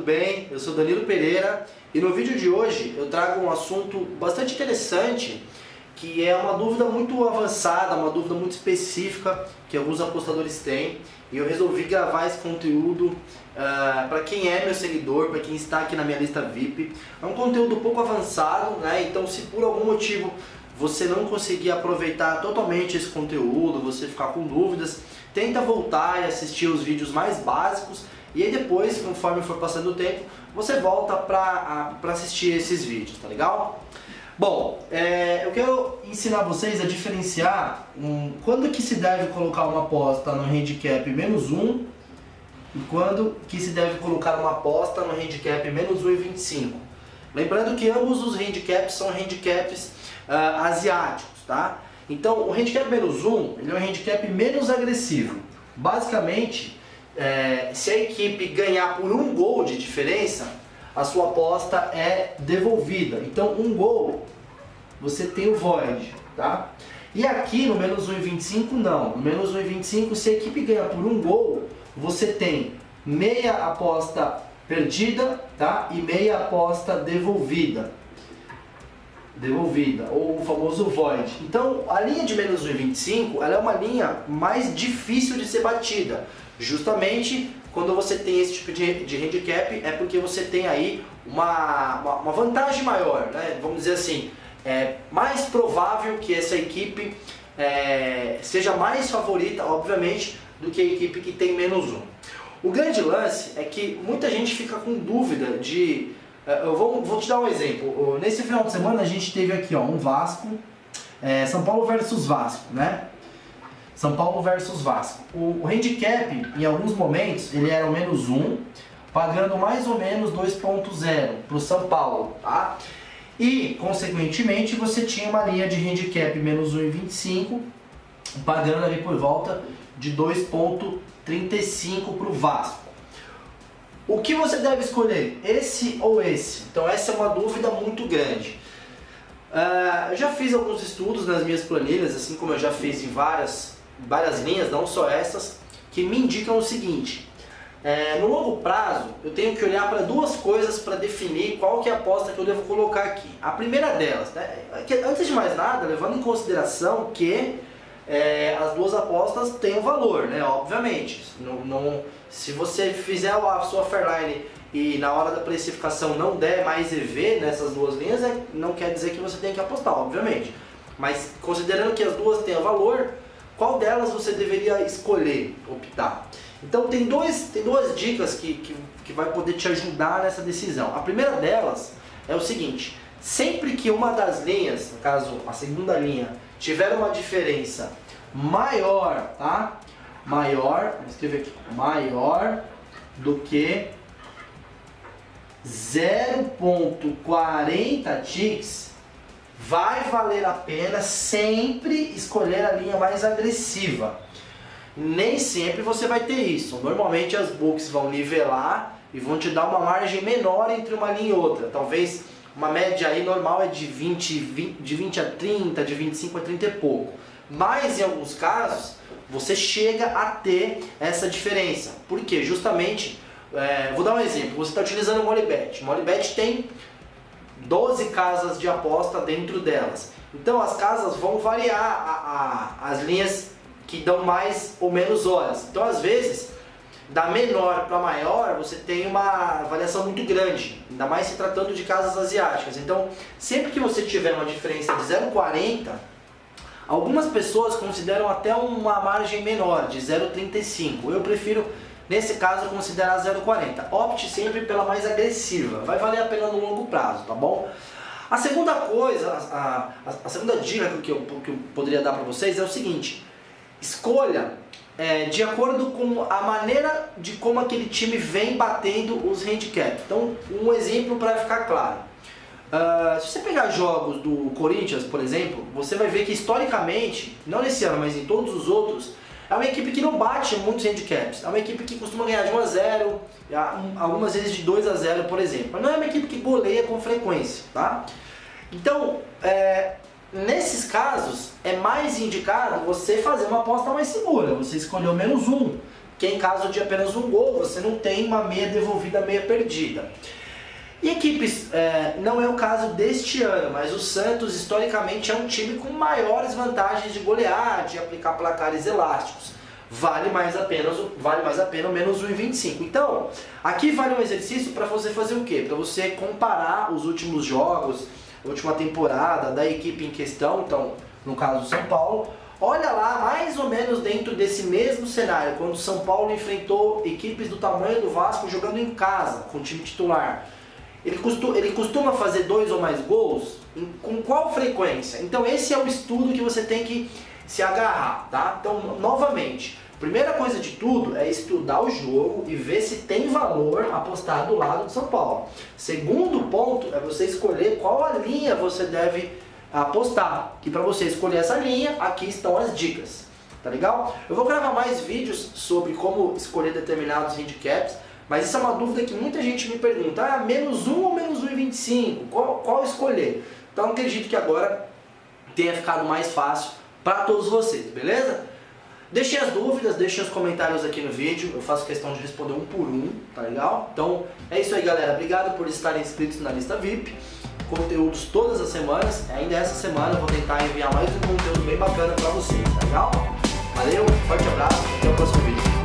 tudo bem? Eu sou Danilo Pereira e no vídeo de hoje eu trago um assunto bastante interessante, que é uma dúvida muito avançada, uma dúvida muito específica que alguns apostadores têm, e eu resolvi gravar esse conteúdo para quem é meu seguidor, para quem está aqui na minha lista VIP. É um conteúdo um pouco avançado, né? Então se por algum motivo você não conseguir aproveitar totalmente esse conteúdo, você ficar com dúvidas, tenta voltar e assistir os vídeos mais básicos, e aí depois, conforme for passando o tempo, você volta para assistir esses vídeos, tá legal? Bom, eu quero ensinar vocês a diferenciar quando que se deve colocar uma aposta no handicap -1 e quando que se deve colocar uma aposta no handicap -1,25. Lembrando que ambos os handicaps são handicaps asiáticos, tá? Então o handicap -1 ele é um handicap menos agressivo. Basicamente, se a equipe ganhar por um gol de diferença, a sua aposta é devolvida. Então um gol, você tem o void, tá? E aqui no -1,25 não. No -1,25, se a equipe ganhar por um gol, você tem meia aposta perdida, tá? E meia aposta devolvida, ou o famoso void. Então a linha de -1,25 ela é uma linha mais difícil de ser batida. Justamente quando você tem esse tipo de handicap, é porque você tem aí uma vantagem maior, né? Vamos dizer assim, é mais provável que essa equipe seja mais favorita, obviamente, do que a equipe que tem -1. O grande lance é que muita gente fica com dúvida de... Eu vou te dar um exemplo. Nesse final de semana a gente teve aqui um Vasco, São Paulo versus Vasco, né? São Paulo versus Vasco. O handicap, em alguns momentos, ele era o -1, pagando mais ou menos 2,0 para o São Paulo, tá? E, consequentemente, você tinha uma linha de handicap -1,25, pagando ali por volta de 2,35 para o Vasco. O que você deve escolher? Esse ou esse? Então essa é uma dúvida muito grande. Eu já fiz alguns estudos nas minhas planilhas, assim como eu já fiz em várias linhas, não só essas, que me indicam o seguinte: no longo prazo eu tenho que olhar para duas coisas para definir qual que é a aposta que eu devo colocar aqui. A primeira delas, né, antes de mais nada, levando em consideração que as duas apostas têm um valor, né? Obviamente. Se você fizer a sua Fairline e na hora da precificação não der mais EV nessas duas linhas, não quer dizer que você tem que apostar, obviamente. Mas considerando que as duas têm valor, qual delas você deveria escolher, optar? Então tem duas dicas que vai poder te ajudar nessa decisão. A primeira delas é o seguinte: sempre que uma das linhas, no caso a segunda linha, tiver uma diferença maior, tá? Maior, vou escrever aqui, maior do que 0,40 ticks, vai valer a pena sempre escolher a linha mais agressiva. Nem sempre você vai ter isso. Normalmente as books vão nivelar e vão te dar uma margem menor entre uma linha e outra. Talvez uma média aí normal é de 20 a 30, de 25 a 30 e pouco. Mas em alguns casos você chega a ter essa diferença. Por quê? Justamente, vou dar um exemplo. Você está utilizando o Molibet. O Molibet tem 12 casas de aposta dentro delas. Então as casas vão variar as linhas que dão mais ou menos horas. Então às vezes, da menor para maior, você tem uma variação muito grande, ainda mais se tratando de casas asiáticas. Então, sempre que você tiver uma diferença de 0,40, algumas pessoas consideram até uma margem menor, de 0,35. Eu prefiro, nesse caso, considerar 0,40. Opte sempre pela mais agressiva, vai valer a pena no longo prazo, tá bom? A segunda coisa, a segunda dica que eu poderia dar para vocês é o seguinte: escolha de acordo com a maneira de como aquele time vem batendo os handicaps. Então, um exemplo para ficar claro. Se você pegar jogos do Corinthians, por exemplo, você vai ver que historicamente, não nesse ano, mas em todos os outros, é uma equipe que não bate muitos handicaps. É uma equipe que costuma ganhar de 1-0, algumas vezes de 2-0, por exemplo. Mas não é uma equipe que goleia com frequência, tá? Então, nesses casos, é mais indicado você fazer uma aposta mais segura. Você escolheu -1, que em caso de apenas um gol, você não tem uma meia devolvida, meia perdida. E equipes, não é o caso deste ano, mas o Santos historicamente é um time com maiores vantagens de golear, de aplicar placares elásticos. Vale mais a pena o menos 1,25. Então, aqui vale um exercício para você fazer o quê? Para você comparar os últimos jogos, a última temporada da equipe em questão, então, no caso do São Paulo. Olha lá, mais ou menos dentro desse mesmo cenário, quando o São Paulo enfrentou equipes do tamanho do Vasco jogando em casa, com o time titular. Ele costuma fazer 2 ou mais gols? Com qual frequência? Então esse é o estudo que você tem que se agarrar, tá? Então, novamente, primeira coisa de tudo é estudar o jogo e ver se tem valor apostar do lado do São Paulo. Segundo ponto é você escolher qual a linha você deve apostar. E para você escolher essa linha, aqui estão as dicas. Tá legal? Eu vou gravar mais vídeos sobre como escolher determinados handicaps, mas isso é uma dúvida que muita gente me pergunta. Menos 1 ou menos 1,25? Qual escolher? Então acredito que agora tenha ficado mais fácil para todos vocês, beleza? Deixem as dúvidas, deixem os comentários aqui no vídeo, eu faço questão de responder um por um, tá legal? Então é isso aí, galera, obrigado por estarem inscritos na lista VIP, conteúdos todas as semanas, ainda essa semana eu vou tentar enviar mais um conteúdo bem bacana para vocês, tá legal? Valeu, forte abraço, até o próximo vídeo.